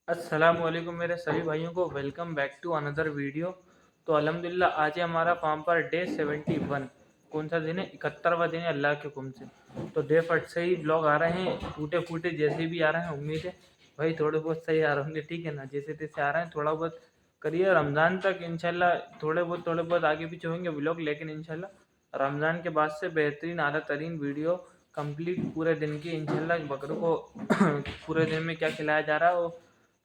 अस्सलामुअलैकुम मेरे सभी भाइयों को welcome back to another video. तो अल्हम्दुलिल्लाह आज है हमारा फार्म पर डे 71। कौन सा दिन है? 71वां दिन है अल्लाह के हुक्म से। तो डे फट से ही ब्लॉग आ रहे हैं, टूटे फूटे जैसे भी आ रहे हैं। उम्मीद है भाई थोड़े बहुत सही आ रहे होंगे, ठीक है ना। जैसे तैसे आ रहे हैं, थोड़ा बहुत करिए। रमज़ान तक इंशाल्लाह थोड़े बहुत आगे पीछे होंगे ब्लॉग, लेकिन इंशाल्लाह रमज़ान के बाद से बेहतरीन आला तरीन वीडियो कंप्लीट पूरे दिन की इंशाल्लाह। बकरों को पूरे दिन में क्या खिलाया जा रहा है और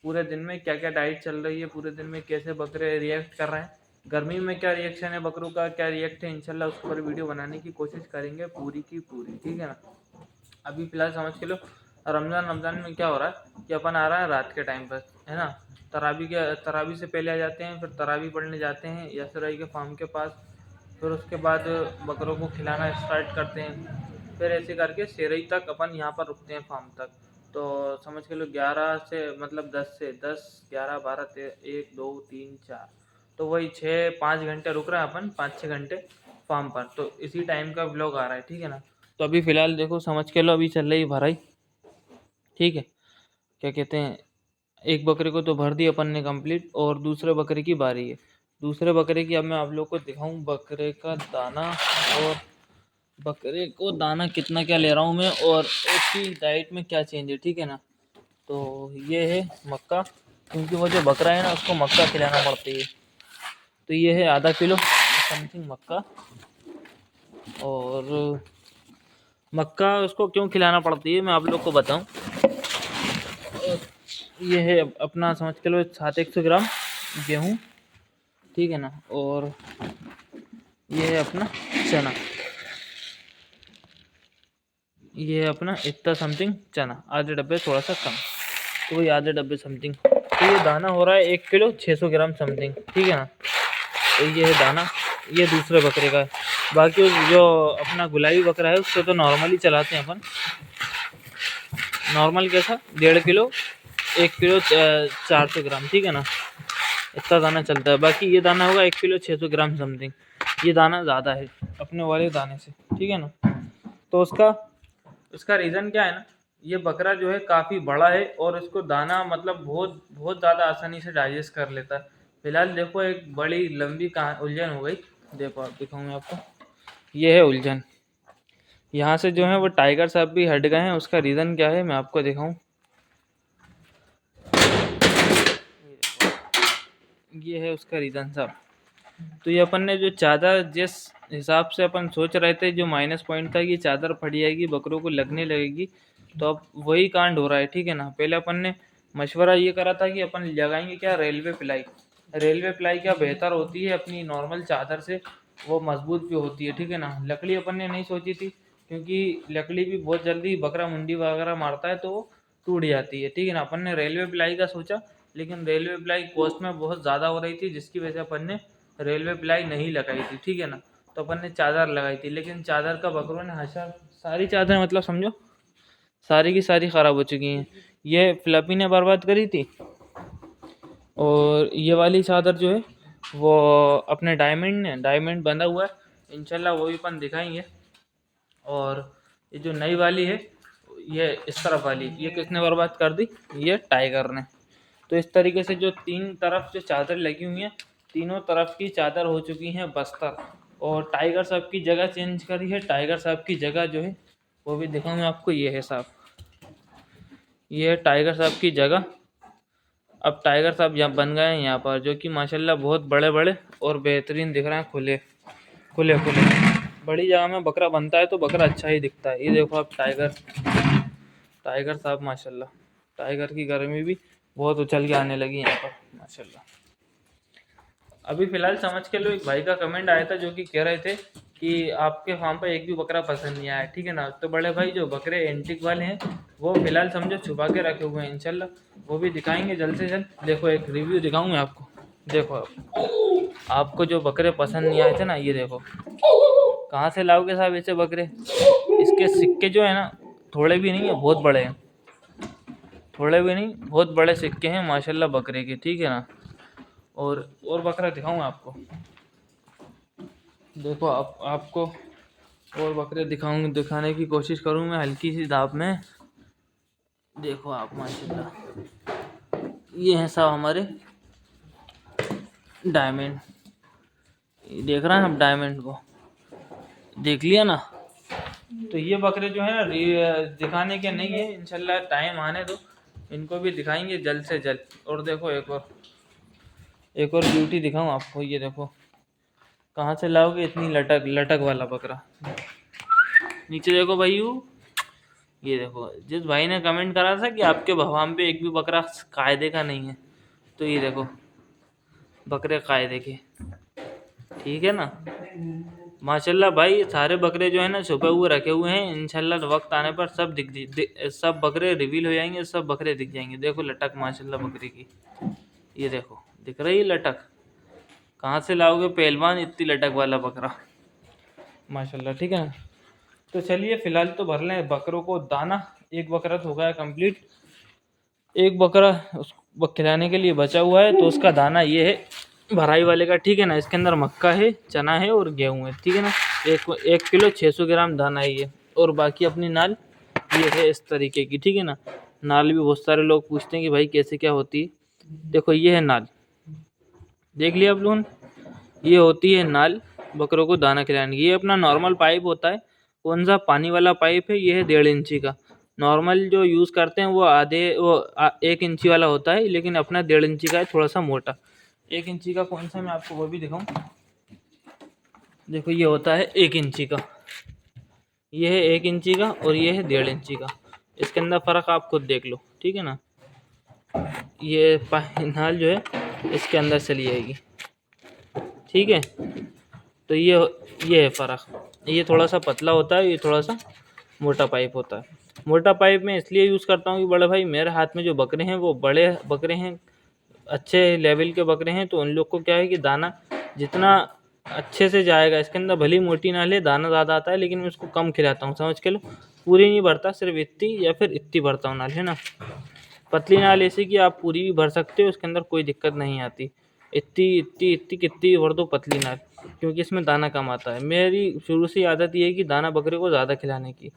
पूरे दिन में क्या क्या डाइट चल रही है, पूरे दिन में कैसे बकरे रिएक्ट कर रहे हैं, गर्मी में क्या रिएक्शन है बकरों का, क्या रिएक्ट है, इंशाल्लाह उस पर वीडियो बनाने की कोशिश करेंगे पूरी की पूरी, ठीक है ना। अभी फिलहाल समझ के लो रमज़ान में क्या हो रहा है कि अपन आ रहा है रात के टाइम पर, है ना। तरावी से पहले आ जाते हैं, फिर तरावी पढ़ने जाते हैं यासर भाई के फार्म के पास। फिर उसके बाद बकरों को खिलाना स्टार्ट करते हैं। फिर ऐसे करके सेरई तक अपन यहाँ पर रुकते हैं फार्म तक। तो समझ के लो 11 से मतलब 10 11 12 13 1 2 3 4, तो वही 5 घंटे रुक रहे हैं अपन, 5 6 घंटे फार्म पर। तो इसी टाइम का ब्लॉग आ रहा है, ठीक है ना। तो अभी फ़िलहाल देखो समझ के लो अभी चल रही भराई, ठीक है। क्या कहते हैं, एक बकरे को तो भर दी अपन ने कंप्लीट, और दूसरे बकरे की बारी है। दूसरे बकरे की अब मैं आप लोग को दिखाऊं बकरे का दाना, और बकरे को दाना कितना क्या ले रहा हूँ मैं, और उसकी डाइट में क्या चेंज है, ठीक है ना। तो ये है मक्का, क्योंकि वो जो बकरा है ना उसको मक्का खिलाना पड़ती है। तो ये है आधा किलो समथिंग मक्का। और मक्का उसको क्यों खिलाना पड़ती है मैं आप लोग को बताऊं। ये है अपना समझ के लो 700 ग्राम गेहूँ, ठीक है ना। और ये है अपना चना, ये है अपना इतना समथिंग चना, आधे डब्बे थोड़ा सा कम, तो वही आधे डब्बे समथिंग। तो ये दाना हो रहा है 1 किलो 600 ग्राम समथिंग, ठीक है ना। तो ये है दाना, ये दूसरे बकरे का है। बाकी जो अपना गुलाबी बकरा है उसको तो नॉर्मली चलाते हैं अपन, नॉर्मल कैसा 1.5 किलो 1 किलो 400 ग्राम, ठीक है ना। इतना दाना चलता है। बाकी ये दाना होगा 1 किलो 600 ग्राम समथिंग। ये दाना ज़्यादा है अपने वाले दाने से, ठीक है ना। तो उसका रीज़न क्या है ना, ये बकरा जो है काफ़ी बड़ा है और इसको दाना मतलब बहुत बहुत ज़्यादा आसानी से डाइजेस्ट कर लेता है। फिलहाल देखो एक बड़ी लंबी उलझन हो गई। देखो आप दिखाऊँ मैं आपको, ये है उलझन। यहाँ से जो है वो टाइगर साहब भी हट गए हैं। उसका रीज़न क्या है मैं आपको दिखाऊँ। ये है उसका रीज़न साहब। तो ये अपन ने जो चादर जिस हिसाब से अपन सोच रहे थे, जो माइनस पॉइंट था कि चादर फट जाएगी बकरों को लगने लगेगी, तो अब वही कांड हो रहा है, ठीक है ना। पहले अपन ने मशवरा ये करा था कि अपन लगाएंगे क्या, रेलवे प्लाई। रेलवे प्लाई क्या बेहतर होती है अपनी नॉर्मल चादर से, वो मजबूत भी होती है, ठीक है ना। लकड़ी अपन ने नहीं सोची थी, क्योंकि लकड़ी भी बहुत जल्दी बकरा मुंडी वगैरह मारता है तो वो टूट जाती है, ठीक है ना। अपन ने रेलवे प्लाई का सोचा, लेकिन रेलवे प्लाई कॉस्ट में बहुत ज़्यादा हो रही थी, जिसकी वजह से अपन ने रेलवे प्लाई नहीं लगाई थी, ठीक है ना। तो अपन ने चादर लगाई थी, लेकिन चादर का बकरों ने हशर, सारी चादर मतलब समझो सारी की सारी ख़राब हो चुकी हैं। ये फ्लपी ने बर्बाद करी थी, और ये वाली चादर जो है वो अपने डायमंड बंधा हुआ है, इंशाल्लाह वो भी अपन दिखाएंगे। और ये जो नई वाली है, ये इस तरफ वाली, ये किसने बर्बाद कर दी, ये टाइगर ने। तो इस तरीके से जो तीन तरफ जो चादर लगी हुई हैं, तीनों तरफ की चादर हो चुकी हैं बस्तर। और टाइगर साहब की जगह चेंज करी है। टाइगर साहब की जगह जो है वो भी दिखाऊंगा आपको, ये है साहब, ये है टाइगर साहब की जगह। अब टाइगर साहब यहाँ बन गए हैं यहाँ पर, जो कि माशाल्लाह बहुत बड़े बड़े और बेहतरीन दिख रहे हैं, खुले खुले खुले। बड़ी जगह में बकरा बनता है तो बकरा अच्छा ही दिखता है। ये देखो आप टाइगर साहब माशाल्लाह, टाइगर की गर्मी भी बहुत उछल के आने लगी यहाँ पर माशाल्लाह। अभी फ़िलहाल समझ के लो एक भाई का कमेंट आया था, जो कि कह रहे थे कि आपके फार्म पर एक भी बकरा पसंद नहीं आया, ठीक है ना। तो बड़े भाई जो बकरे एंटिक वाले हैं वो फ़िलहाल समझो छुपा के रखे हुए हैं, इंशाल्लाह वो भी दिखाएंगे जल्द से जल्द। देखो एक रिव्यू दिखाऊँ मैं आपको, देखो आपको जो बकरे पसंद नहीं आए थे ना, ये देखो। कहाँ से लाओगे साहब ऐसे बकरे, इसके सिक्के जो है ना थोड़े भी नहीं है, बहुत बड़े हैं। थोड़े भी नहीं, बहुत बड़े सिक्के हैं माशाल्लाह बकरे के, ठीक है ना। और बकरा दिखाऊँ आपको, देखो आपको और बकरे दिखाने की कोशिश करूँ मैं हल्की सी दाब में। देखो आप माशाल्लाह, ये हैं सब हमारे डायमंड, देख रहे हैं हम डायमंड को, देख लिया ना। तो ये बकरे जो है ना दिखाने के नहीं है, इंशाल्लाह टाइम आने दो, इनको भी दिखाएंगे जल्द से जल्द। और देखो एक और ब्यूटी दिखाऊं आपको, ये देखो कहाँ से लाओगे इतनी लटक लटक वाला बकरा। नीचे देखो भाइयों, ये देखो जिस भाई ने कमेंट करा था कि आपके भगवान पे एक भी बकरा कायदे का नहीं है, तो ये देखो बकरे कायदे के, ठीक है ना। माशाल्लाह भाई सारे बकरे जो है ना छुपे हुए रखे हुए हैं, इंशाल्लाह वक्त आने पर सब सब बकरे रिवील हो जाएंगे, सब बकरे दिख जाएंगे। देखो लटक माशाल्लाह बकरी की, ये देखो दिख रही है लटक, कहाँ से लाओगे पहलवान इतनी लटक वाला बकरा माशाल्लाह, ठीक है ना। तो चलिए फिलहाल तो भर लें बकरों को दाना, एक बकरा तो हो गया कंप्लीट, एक बकरा उसको खिलाने के लिए बचा हुआ है, तो उसका दाना ये है भराई वाले का, ठीक है ना। इसके अंदर मक्का है, चना है और गेहूँ है, ठीक है ना। 1 किलो 600 ग्राम दाना है ये, और बाकी अपनी नाल ये है इस तरीके की, ठीक है ना। नाल भी बहुत सारे लोग पूछते हैं कि भाई कैसे क्या होती है, देखो ये है नाल, देख लिया आप लोगों, ये होती है नाल बकरों को दाना खिलाने की। ये अपना नॉर्मल पाइप होता है, कौन सा पानी वाला पाइप है, ये है 1.5 इंची का। नॉर्मल जो यूज़ करते हैं वो 1 इंची वाला होता है, लेकिन अपना 1.5 इंची का है, थोड़ा सा मोटा। 1 इंची का कौन सा मैं आपको वो भी दिखाऊं, देखो ये होता है 1 इंची का, ये है 1 इंची का और ये है 1.5 इंची का। इसके अंदर फ़र्क आप खुद देख लो, ठीक है ना। ये नाल जो है इसके अंदर चली जाएगी, ठीक है। तो ये है फ़र्क, ये थोड़ा सा पतला होता है, ये थोड़ा सा मोटा पाइप होता है। मोटा पाइप मैं इसलिए यूज़ करता हूँ कि बड़े भाई मेरे हाथ में जो बकरे हैं वो बड़े बकरे हैं, अच्छे लेवल के बकरे हैं, तो उन लोग को क्या है कि दाना जितना अच्छे से जाएगा, इसके अंदर भली मोटी नाल है, दाना ज़्यादा आता है, लेकिन मैं उसको कम खिलाता हूँ, समझ के लो। पूरी नहीं भरता, सिर्फ इतनी या फिर इतनी भरता हूँ नाल, है ना। पतली नाल ऐसे कि आप पूरी भी भर सकते हो, उसके अंदर कोई दिक्कत नहीं आती। इतनी इतनी इतनी कितनी भर दो पतली नाल, क्योंकि इसमें दाना कम आता है। मेरी शुरू से आदत ये है कि दाना बकरे को ज़्यादा खिलाने की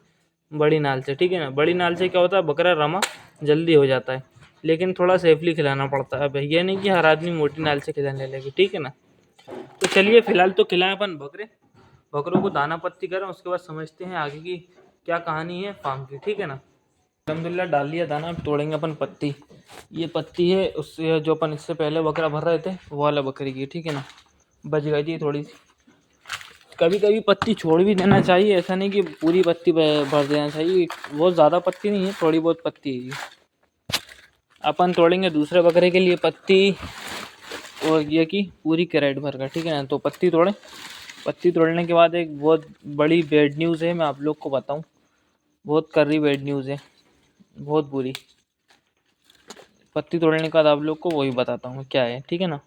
बड़ी नाल से, ठीक है ना। बड़ी नाल से क्या होता है, बकरा रमा जल्दी हो जाता है, लेकिन थोड़ा सेफली खिलाना पड़ता है। भैया नहीं कि हर आदमी मोटी नाल से खिलाने लगे, ठीक है ना। तो चलिए फिलहाल तो खिलाएं अपन बकरों को दाना पत्ती करें, उसके बाद समझते हैं आगे की क्या कहानी है फार्म की, ठीक है ना। अल्हम्दुलिल्लाह डाल लिया दाना, अब तोड़ेंगे अपन पत्ती। ये पत्ती है उससे जो अपन इससे पहले बकरा भर रहे थे वो वाला बकरी की, ठीक है ना। बच गई थी थोड़ी सी, कभी कभी पत्ती छोड़ भी देना चाहिए, ऐसा नहीं कि पूरी पत्ती भर देना चाहिए। बहुत ज़्यादा पत्ती नहीं है, थोड़ी बहुत पत्ती है ये। अपन तोड़ेंगे दूसरे बकरे के लिए पत्ती, और ये की पूरी कैरेट भर का, ठीक है ना। तो पत्ती तोड़ें, पत्ती तोड़ने के बाद एक बहुत बड़ी बैड न्यूज़ है, मैं आप लोग को बताऊं, बहुत कर्री बैड न्यूज़ है, बहुत बुरी। पत्ती तोड़ने के बाद आप लोग को वही बताता हूँ क्या है, ठीक है ना।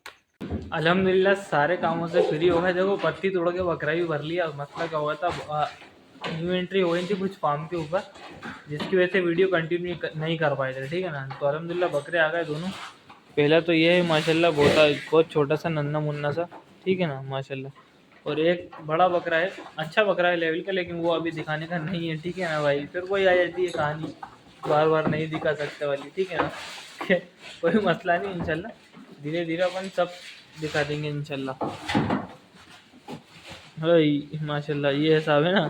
अल्हम्दुलिल्लाह सारे कामों से फ्री हो गए। देखो पत्ती तोड़ के बकरा भी भर लिया। मसला क्या हुआ था, इन्वेंट्री हो गई थी कुछ फार्म के ऊपर, जिसकी वजह से वीडियो कंटिन्यू नहीं कर पाए थे, ठीक है ना। तो अल्हम्दुलिल्लाह बकरे आ गए दोनों। पहला तो ये है माशाल्लाह, बहुत छोटा सा नन्ना मुन्ना सा, ठीक है ना माशाल्लाह। और एक बड़ा बकरा है, अच्छा बकरा है लेवल का, लेकिन वो अभी दिखाने का नहीं है, ठीक है ना भाई। फिर वही आ जाती है कहानी, बार बार नहीं दिखा सकते वाली, ठीक है ना। कोई मसला नहीं, इंशाल्लाह धीरे धीरे अपन सब दिखा देंगे इंशाल्लाह। भाई माशाल्लाह ये हिसाब है ना,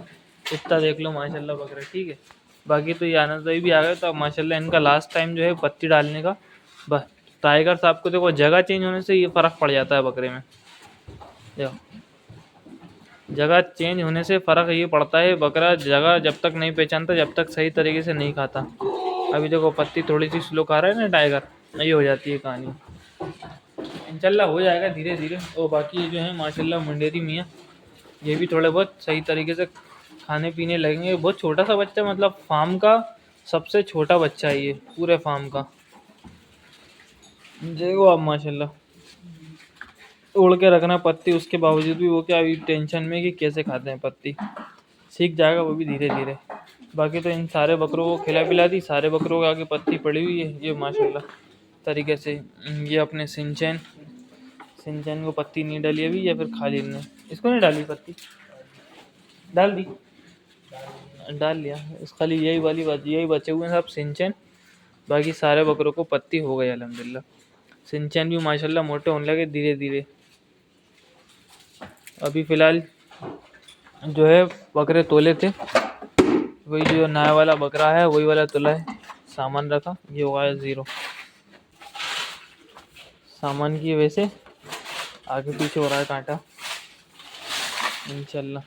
इतना देख लो माशाल्लाह बकरा, ठीक है। बाकी तो ये आनंद भाई भी आ गए, तो अब माशाल्लाह इनका लास्ट टाइम जो है पत्ती डालने का। बस टाइगर साहब को देखो जगह चेंज होने से ये फ़र्क पड़ जाता है बकरे में, देखो जगह चेंज होने से फ़र्क ये पड़ता है, बकरा जगह जब तक नहीं पहचानता, जब तक सही तरीके से नहीं खाता। अभी देखो पत्ती थोड़ी सी स्लो खा रहा है ना टाइगर, ये हो जाती है कहानी। इंशाल्लाह हो जाएगा धीरे धीरे। और बाकी ये जो है माशाल्लाह मुंडेरी मियाँ, ये भी थोड़े बहुत सही तरीके से खाने पीने लगेंगे। बहुत छोटा सा बच्चा, मतलब फार्म का सबसे छोटा बच्चा है ये पूरे फार्म का। देखो आप माशाल्लाह तोड़ के रखना पत्ती, उसके बावजूद भी वो क्या अभी टेंशन में कि कैसे खाते हैं पत्ती। सीख जाएगा वो भी धीरे धीरे। बाकी तो इन सारे बकरों को खिला पिला दी, सारे बकरों के आगे पत्ती पड़ी हुई है ये माशाल्लाह तरीके से। ये अपने सिंचैन सिंचैन को पत्ती नहीं डाली अभी, या फिर खाली ने इसको नहीं डाली पत्ती, डाल दी, डाल लिया। इस खाली यही वाली बात, यही बचे हुए हैं सब सिंचैन, बाकी सारे बकरों को पत्ती हो गई अल्हम्दुलिल्लाह। सिंचन भी माशाल्लाह मोटे होने लगे धीरे धीरे। अभी फ़िलहाल जो है बकरे तोले थे, वही जो नया वाला बकरा है वही वाला तोला है, सामान रखा, ये हो गया 0 सामान की वजह से आगे पीछे हो रहा है कांटा इंशाल्लाह।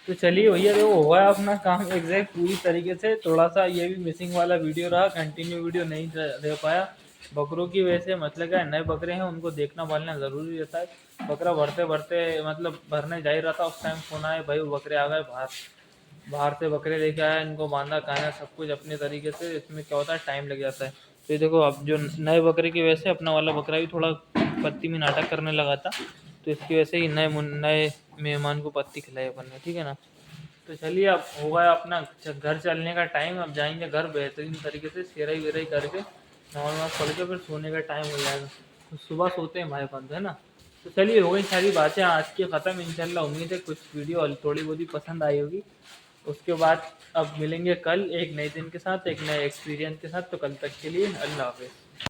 तो चलिए भैया देखो हो गया अपना काम एग्जैक्ट पूरी तरीके से। थोड़ा सा ये भी मिसिंग वाला वीडियो रहा, कंटिन्यू वीडियो नहीं दे पाया बकरों की वजह से। मतलब क्या नए बकरे हैं उनको देखना पालना ज़रूरी रहता है। बकरा भरते भरते मतलब भरने जा ही रहा था, उस टाइम फोन आया भाई वो बकरे आ गए बाहर, बाहर से बकरे लेके आया, इनको बांधा खाना सब कुछ अपने तरीके से। इसमें क्या होता है टाइम लग जाता है। तो ये देखो अब जो नए बकरे की वजह से अपना वाला बकरा भी थोड़ा पत्ती में नाटक करने लगा था, तो इसकी वजह से ही नए मेहमान को पत्ती खिलाई अपन ने, ठीक है ना। तो चलिए अब हो गया अपना घर चलने का टाइम। अब जाएंगे घर बेहतरीन तरीके से सेराई वेराई करके, नमाज पढ़ के फिर सोने का टाइम हो जाएगा। तो सुबह सोते हैं भाई बंद, है ना। तो चलिए हो गई सारी बातें आज की ख़त्म इंशाल्लाह। उम्मीद है कुछ वीडियो थोड़ी बहुत ही पसंद आई होगी। उसके बाद अब मिलेंगे कल एक नए दिन के साथ, एक नए एक्सपीरियंस के साथ। तो कल तक के लिए अल्लाह हाफ़िज़।